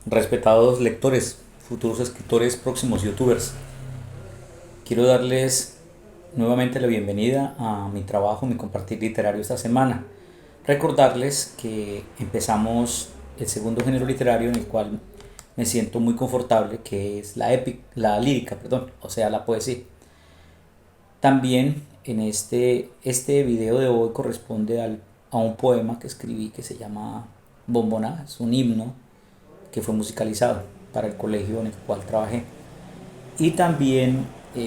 Respetados lectores, futuros escritores, próximos youtubers, quiero darles nuevamente la bienvenida a mi trabajo, mi compartir literario esta semana. Recordarles que empezamos el segundo género literario en el cual me siento muy confortable, que es la lírica, perdón, o sea, la poesía. También en este video de hoy corresponde a un poema que escribí que se llama Bomboná, es un himno que fue musicalizado para el colegio en el cual trabajé. Y también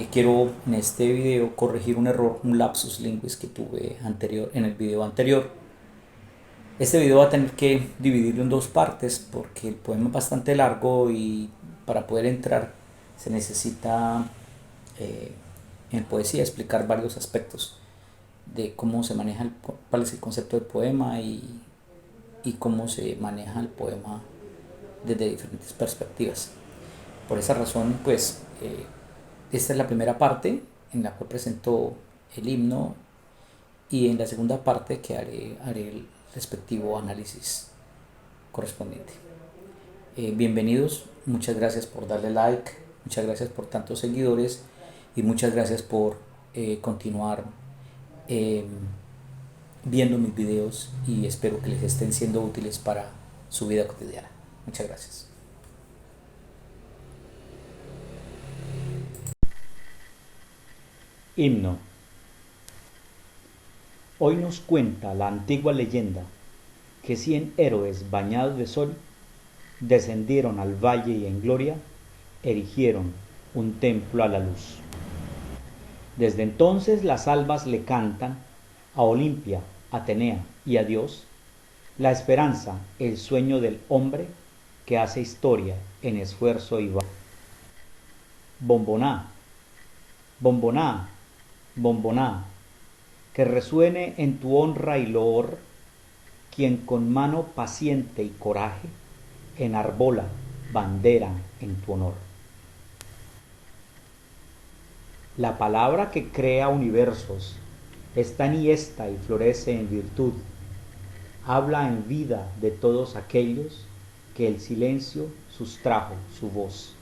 quiero en este video corregir un error, un lapsus linguis que tuve en el video anterior. Este video va a tener que dividirlo en dos partes porque el poema es bastante largo y para poder entrar se necesita en poesía explicar varios aspectos de cómo se maneja cuál es el concepto del poema y cómo se maneja el poema desde diferentes perspectivas. Por esa razón, pues, esta es la primera parte en la cual presento el himno y en la segunda parte que haré el respectivo análisis correspondiente. Bienvenidos, muchas gracias por darle like, muchas gracias por tantos seguidores y muchas gracias por continuar eh, viendo mis videos y espero que les estén siendo útiles para su vida cotidiana. Muchas gracias. Himno. Hoy nos cuenta la antigua leyenda que 100 héroes bañados de sol descendieron al valle y en gloria erigieron un templo a la luz. Desde entonces las albas le cantan a Olimpia, Atenea y a Dios la esperanza, el sueño del hombre que hace historia en esfuerzo y va. Bomboná, bomboná, bomboná, que resuene en tu honra y loor, quien con mano paciente y coraje enarbola bandera en tu honor. La palabra que crea universos está enhiesta y florece en virtud, habla en vida de todos aquellos que el silencio sustrajo su voz.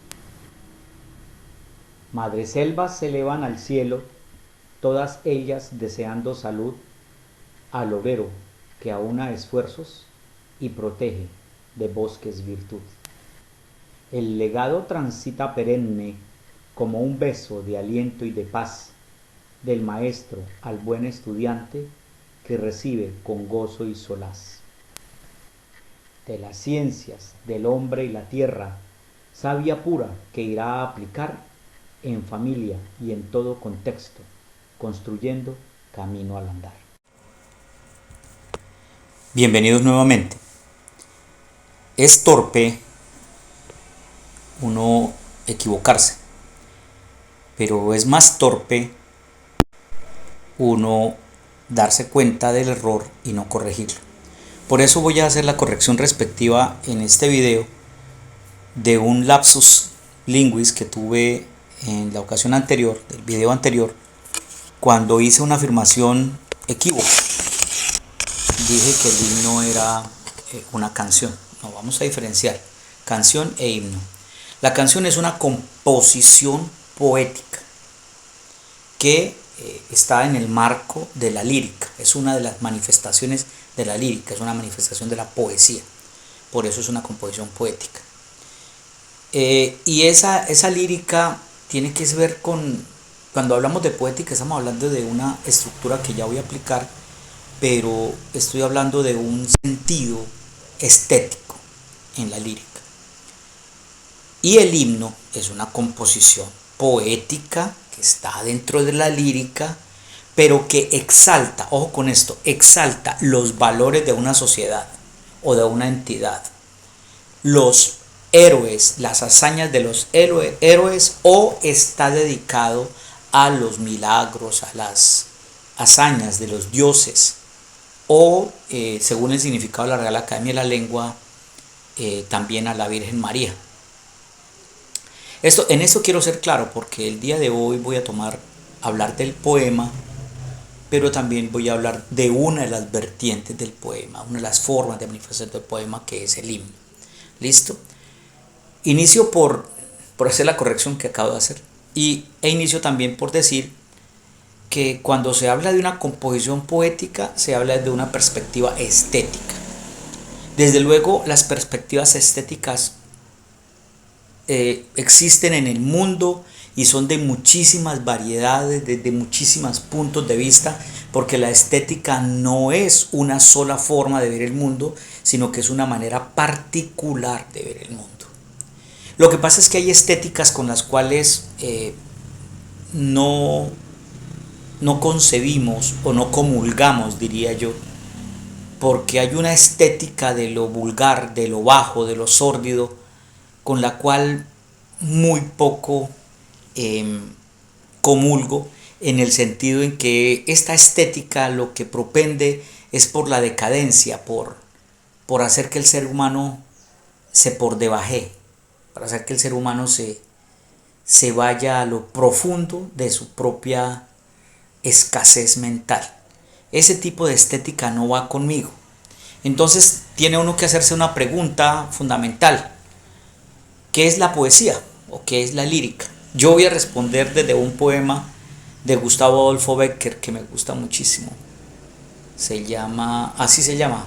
Madreselvas se elevan al cielo, todas ellas deseando salud, al overo que aúna esfuerzos y protege de bosques virtud. El legado transita perenne como un beso de aliento y de paz del maestro al buen estudiante que recibe con gozo y solaz. De las ciencias del hombre y la tierra, savia pura que irá a aplicar en familia y en todo contexto, construyendo camino al andar. Bienvenidos nuevamente. Es torpe uno equivocarse, pero es más torpe uno darse cuenta del error y no corregirlo. Por eso voy a hacer la corrección respectiva en este video de un lapsus linguis que tuve en la ocasión anterior, del video anterior, cuando hice una afirmación equívoca. Dije que el himno era una canción. No, vamos a diferenciar canción e himno. La canción es una composición poética que está en el marco de la lírica. Es una de las manifestaciones de la lírica, es una manifestación de la poesía. Por eso es una composición poética. Y esa lírica tiene que ver con, cuando hablamos de poética, estamos hablando de una estructura que ya voy a aplicar, pero estoy hablando de un sentido estético en la lírica. Y el himno es una composición poética que está dentro de la lírica, pero que exalta, ojo con esto, exalta los valores de una sociedad o de una entidad, los héroes, las hazañas de los héroes, o está dedicado a los milagros, a las hazañas de los dioses, o según el significado de la Real Academia de la Lengua, también a la Virgen María. En esto quiero ser claro porque el día de hoy voy a hablar del poema, pero también voy a hablar de una de las vertientes del poema, una de las formas de manifestación del poema, que es el himno. ¿Listo? Inicio por hacer la corrección que acabo de hacer. E inicio también por decir que cuando se habla de una composición poética, se habla desde una perspectiva estética. Desde luego, las perspectivas estéticas existen en el mundo y son de muchísimas variedades, desde muchísimos puntos de vista, porque la estética no es una sola forma de ver el mundo, sino que es una manera particular de ver el mundo. Lo que pasa es que hay estéticas con las cuales no concebimos o no comulgamos, diría yo, porque hay una estética de lo vulgar, de lo bajo, de lo sórdido, con la cual muy poco comulgo, en el sentido en que esta estética lo que propende es por la decadencia, por hacer que el ser humano se por debaje, para hacer que el ser humano se vaya a lo profundo de su propia escasez mental. Ese tipo de estética no va conmigo. Entonces tiene uno que hacerse una pregunta fundamental: ¿qué es la poesía o qué es la lírica? Yo voy a responder desde un poema de Gustavo Adolfo Bécquer que me gusta muchísimo. Así se llama,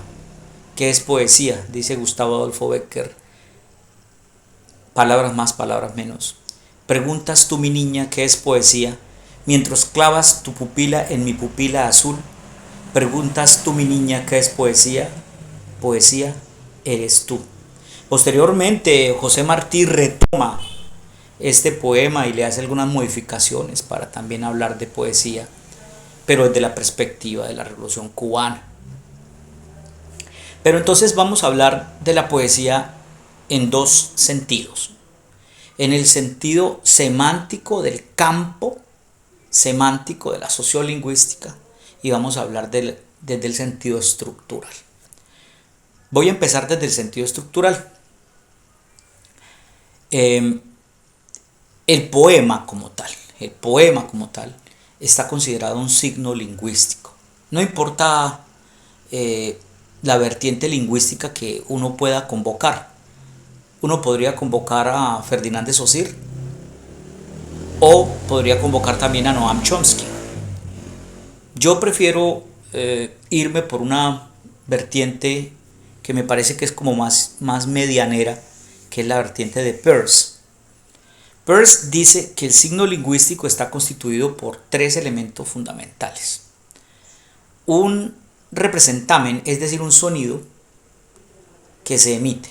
¿qué es poesía? Dice Gustavo Adolfo Bécquer, palabras más, palabras menos. Preguntas tú, mi niña, ¿qué es poesía? Mientras clavas tu pupila en mi pupila azul. Preguntas tú, mi niña, ¿qué es poesía? Poesía eres tú. Posteriormente, José Martí retoma este poema y le hace algunas modificaciones para también hablar de poesía, pero desde la perspectiva de la Revolución Cubana. Pero entonces vamos a hablar de la poesía en dos sentidos. En el sentido semántico del campo semántico de la sociolingüística, y vamos a hablar desde el sentido estructural. Voy a empezar desde el sentido estructural. El poema como tal está considerado un signo lingüístico. No importa la vertiente lingüística que uno pueda convocar. Uno podría convocar a Ferdinand de Saussure o podría convocar también a Noam Chomsky. Yo prefiero irme por una vertiente que me parece que es como más medianera, que es la vertiente de Peirce. Peirce dice que el signo lingüístico está constituido por tres elementos fundamentales. Un representamen, es decir, un sonido que se emite.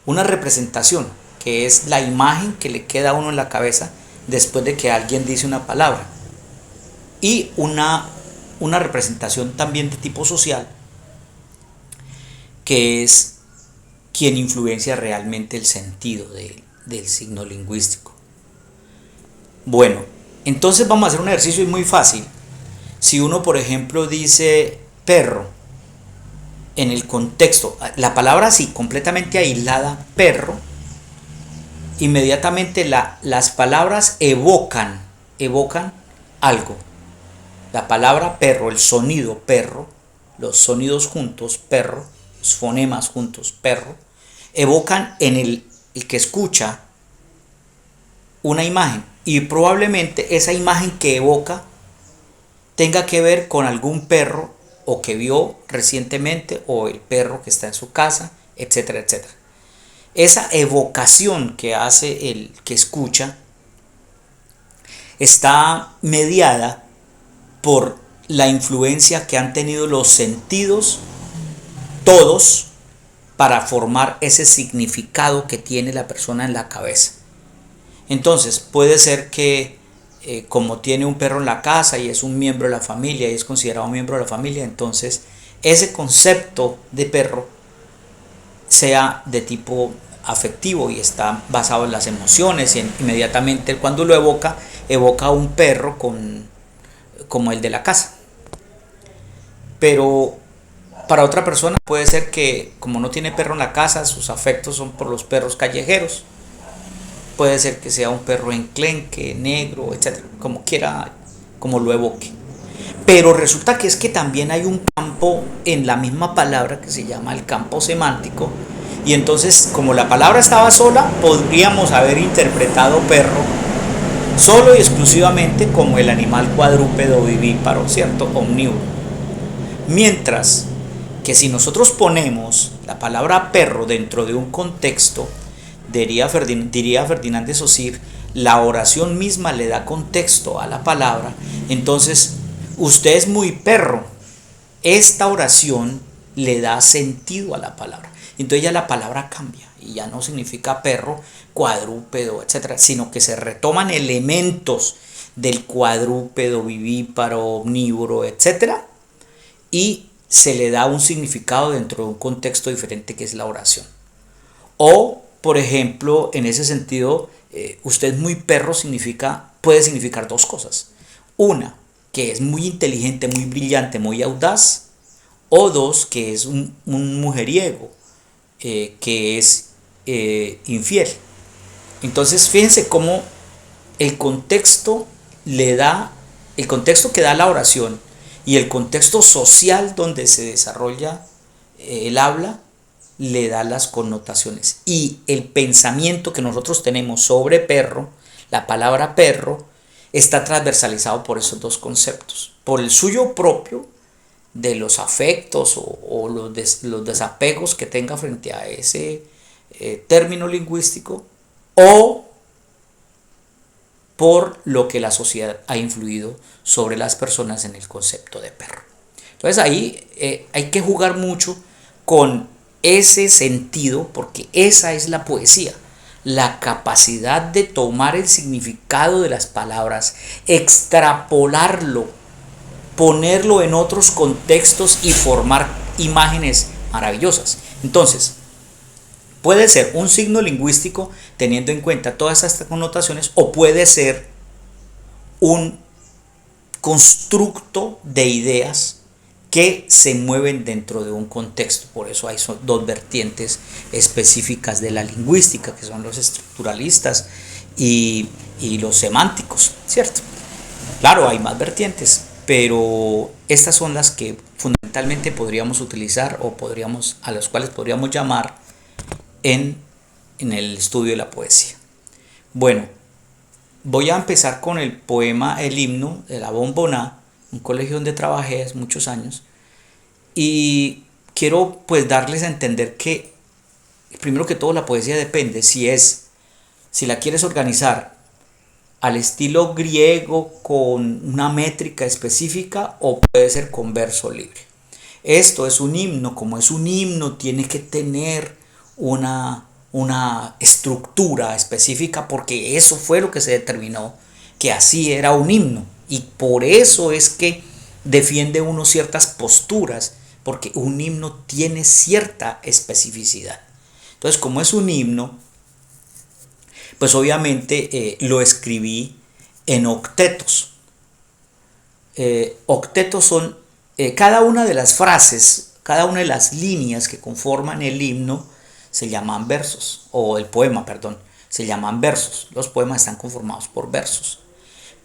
Una representación, que es la imagen que le queda a uno en la cabeza después de que alguien dice una palabra. Y una representación también de tipo social, que es quien influencia realmente el sentido del signo lingüístico. Bueno, entonces vamos a hacer un ejercicio muy fácil. Si uno, por ejemplo, dice perro, en el contexto, la palabra así, completamente aislada, perro, inmediatamente las palabras evocan algo. La palabra perro, el sonido perro, los sonidos juntos, perro, los fonemas juntos, perro, evocan en el que escucha una imagen, y probablemente esa imagen que evoca tenga que ver con algún perro o que vio recientemente, o el perro que está en su casa, etcétera, etcétera. Esa evocación que hace el que escucha está mediada por la influencia que han tenido los sentidos, todos, para formar ese significado que tiene la persona en la cabeza. Entonces puede ser que como tiene un perro en la casa y es un miembro de la familia y es considerado un miembro de la familia, entonces ese concepto de perro sea de tipo afectivo y está basado en las emociones, y inmediatamente cuando lo evoca un perro como el de la casa. Pero para otra persona puede ser que, como no tiene perro en la casa, sus afectos son por los perros callejeros. Puede ser que sea un perro enclenque, negro, etc. Como quiera, como lo evoque. Pero resulta que es que también hay un campo en la misma palabra que se llama el campo semántico, Y entonces, como la palabra estaba sola, podríamos haber interpretado perro solo y exclusivamente como el animal cuadrúpedo vivíparo, ¿cierto? Omnívoro. Mientras que si nosotros ponemos la palabra perro dentro de un contexto, diría Ferdinand de Saussure, la oración misma le da contexto a la palabra. Entonces, usted es muy perro. Esta oración le da sentido a la palabra. Entonces ya la palabra cambia y ya no significa perro, cuadrúpedo, etcétera, sino que se retoman elementos del cuadrúpedo, vivíparo, omnívoro, etcétera, y se le da un significado dentro de un contexto diferente que es la oración. O, por ejemplo, en ese sentido, usted es muy perro puede significar dos cosas. Una, que es muy inteligente, muy brillante, muy audaz. O dos, que es un mujeriego, que es infiel. Entonces, fíjense cómo el contexto el contexto que da la oración y el contexto social donde se desarrolla el habla, le da las connotaciones. Y el pensamiento que nosotros tenemos sobre perro, la palabra perro, está transversalizado por esos dos conceptos. Por el suyo propio, de los afectos o los desapegos que tenga frente a ese término lingüístico, o por lo que la sociedad ha influido sobre las personas en el concepto de perro. Entonces ahí hay que jugar mucho con ese sentido, porque esa es la poesía, la capacidad de tomar el significado de las palabras, extrapolarlo, ponerlo en otros contextos y formar imágenes maravillosas. Entonces, puede ser un signo lingüístico teniendo en cuenta todas estas connotaciones, o puede ser un constructo de ideas que se mueven dentro de un contexto. Por eso hay dos vertientes específicas de la lingüística, que son los estructuralistas y los semánticos, ¿cierto? Claro, hay más vertientes, pero estas son las que fundamentalmente podríamos utilizar a las cuales podríamos llamar en el estudio de la poesía. Bueno, voy a empezar con el poema El himno de la Bombona, un colegio donde trabajé hace muchos años, y quiero pues darles a entender que primero que todo la poesía depende si la quieres organizar al estilo griego con una métrica específica, o puede ser con verso libre. Esto es un himno. Como es un himno, tiene que tener una estructura específica, porque eso fue lo que se determinó, que así era un himno, y por eso es que defiende uno ciertas posturas, porque un himno tiene cierta especificidad. Entonces, como es un himno, pues obviamente lo escribí en octetos. Octetos son cada una de las frases, cada una de las líneas que conforman el himno se llaman versos, o el poema, perdón, se llaman versos. Los poemas están conformados por versos.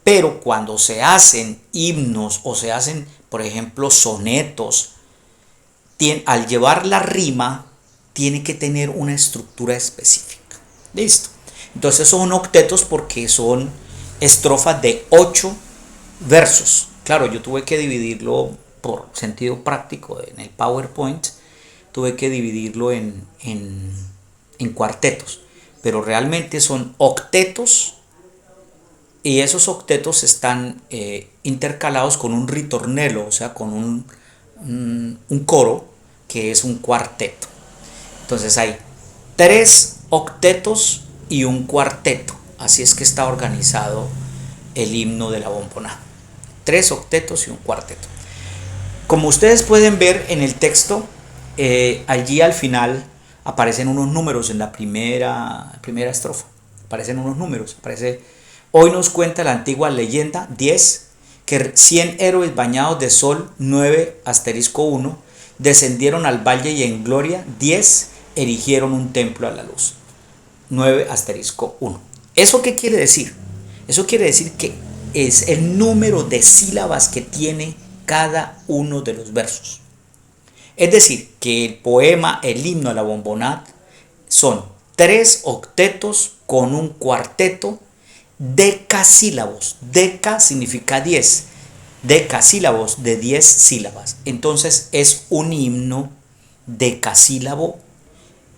Pero cuando se hacen himnos o se hacen, por ejemplo, sonetos, al llevar la rima, tiene que tener una estructura específica. ¿Listo? Entonces son octetos porque son estrofas de 8 versos. Claro, yo tuve que dividirlo por sentido práctico en el PowerPoint, tuve que dividirlo en cuartetos, pero realmente son octetos, y esos octetos están intercalados con un ritornello, o sea, con un coro, que es un cuarteto. Entonces hay 3 octetos y un cuarteto. Así es que está organizado el himno de la Bombona. 3 octetos y un cuarteto. Como ustedes pueden ver en el texto, allí al final aparecen unos números en la primera estrofa. Aparecen unos números. Hoy nos cuenta la antigua leyenda 10, que 100 héroes bañados de sol, 9 asterisco 1, descendieron al valle y en gloria 10 erigieron un templo a la luz. 9 asterisco 1. ¿Eso qué quiere decir? Eso quiere decir que es el número de sílabas que tiene cada uno de los versos. Es decir, que el poema, el himno a la Bombonat, son 3 octetos con un cuarteto decasílabos. Deca significa 10. Decasílabos de 10 sílabas. Entonces es un himno decasílabo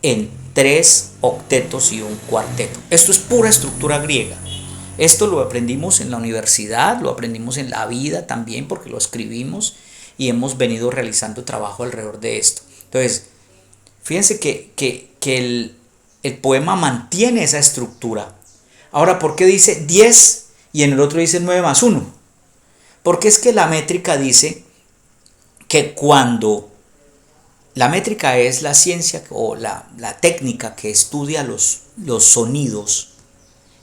en 3 octetos y un cuarteto. Esto es pura estructura griega. Esto lo aprendimos en la universidad, lo aprendimos en la vida también porque lo escribimos y hemos venido realizando trabajo alrededor de esto. Entonces, fíjense que el poema mantiene esa estructura. Ahora, ¿por qué dice 10 y en el otro dice 9 más 1? Porque es que la métrica dice que cuando la métrica es la ciencia o la técnica que estudia los sonidos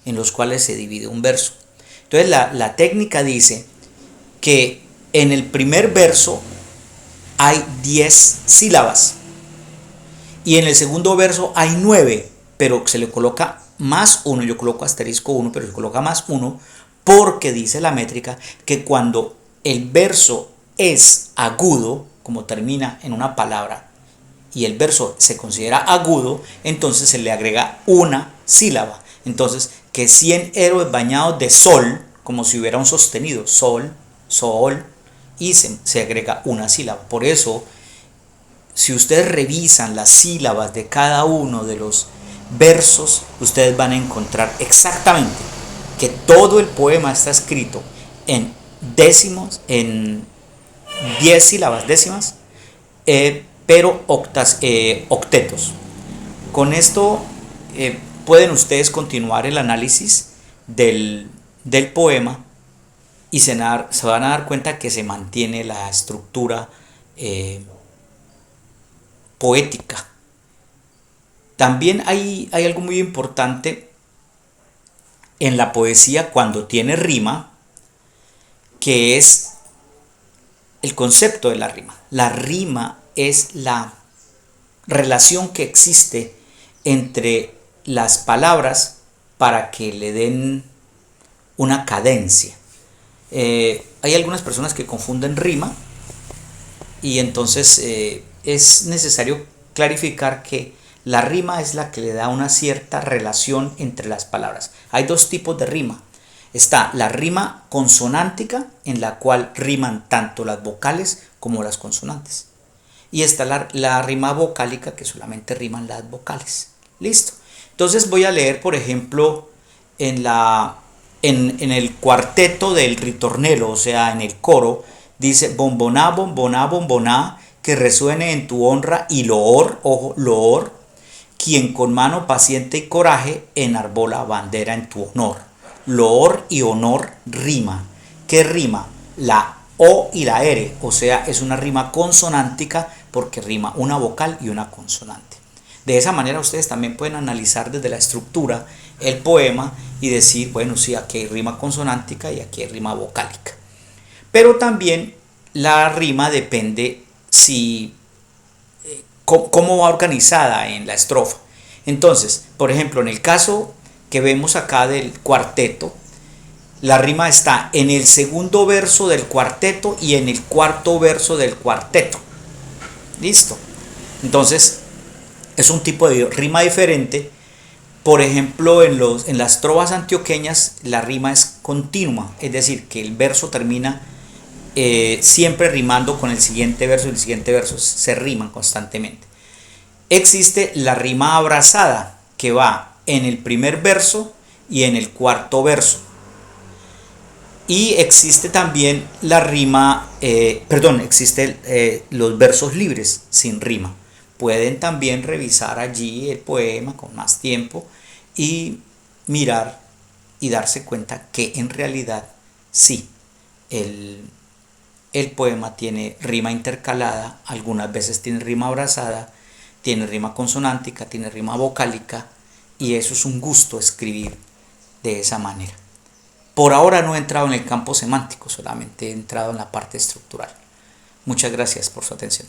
en los cuales se divide un verso. Entonces la técnica dice que en el primer verso hay 10 sílabas y en el segundo verso hay 9, pero se le coloca más 1, yo coloco asterisco 1, pero se coloca más 1 porque dice la métrica que cuando el verso es agudo, como termina en una palabra, y el verso se considera agudo, entonces se le agrega una sílaba. Entonces, que 100 héroes bañados de sol, como si hubiera un sostenido, sol, sol, y se agrega una sílaba. Por eso, si ustedes revisan las sílabas de cada uno de los versos, ustedes van a encontrar exactamente que todo el poema está escrito en décimos, en 10 sílabas décimas, pero octetos. Con esto pueden ustedes continuar el análisis del poema y se van a dar cuenta que se mantiene la estructura poética. También hay algo muy importante en la poesía cuando tiene rima, que es el concepto de la rima. La rima es la relación que existe entre las palabras para que le den una cadencia. Hay algunas personas que confunden rima y entonces es necesario clarificar que la rima es la que le da una cierta relación entre las palabras. Hay dos tipos de rima. Está la rima consonántica, en la cual riman tanto las vocales como las consonantes. Y está la rima vocálica, que solamente riman las vocales. Listo. Entonces voy a leer, por ejemplo, en el cuarteto del ritornelo, o sea, en el coro, dice: bomboná, bomboná, bomboná, que resuene en tu honra y loor, ojo, loor, quien con mano paciente y coraje enarbola bandera en tu honor. Loor y honor rima. ¿Qué rima? La O y la R, o sea, es una rima consonántica porque rima una vocal y una consonante. De esa manera ustedes también pueden analizar desde la estructura el poema y decir, bueno, sí, aquí hay rima consonántica y aquí hay rima vocálica. Pero también la rima depende cómo va organizada en la estrofa. Entonces, por ejemplo, en el caso que vemos acá del cuarteto, la rima está en el segundo verso del cuarteto y en el cuarto verso del cuarteto. Listo. Entonces, es un tipo de rima diferente. Por ejemplo, en las trovas antioqueñas la rima es continua, es decir, que el verso termina siempre rimando con el siguiente verso y el siguiente verso se riman constantemente. Existe la rima abrazada, que va en el primer verso y en el cuarto verso. Y existe también la rima, existen los versos libres sin rima. Pueden también revisar allí el poema con más tiempo y mirar y darse cuenta que en realidad sí, el poema tiene rima intercalada, algunas veces tiene rima abrazada, tiene rima consonántica, tiene rima vocálica, y eso es un gusto escribir de esa manera. Por ahora no he entrado en el campo semántico, solamente he entrado en la parte estructural. Muchas gracias por su atención.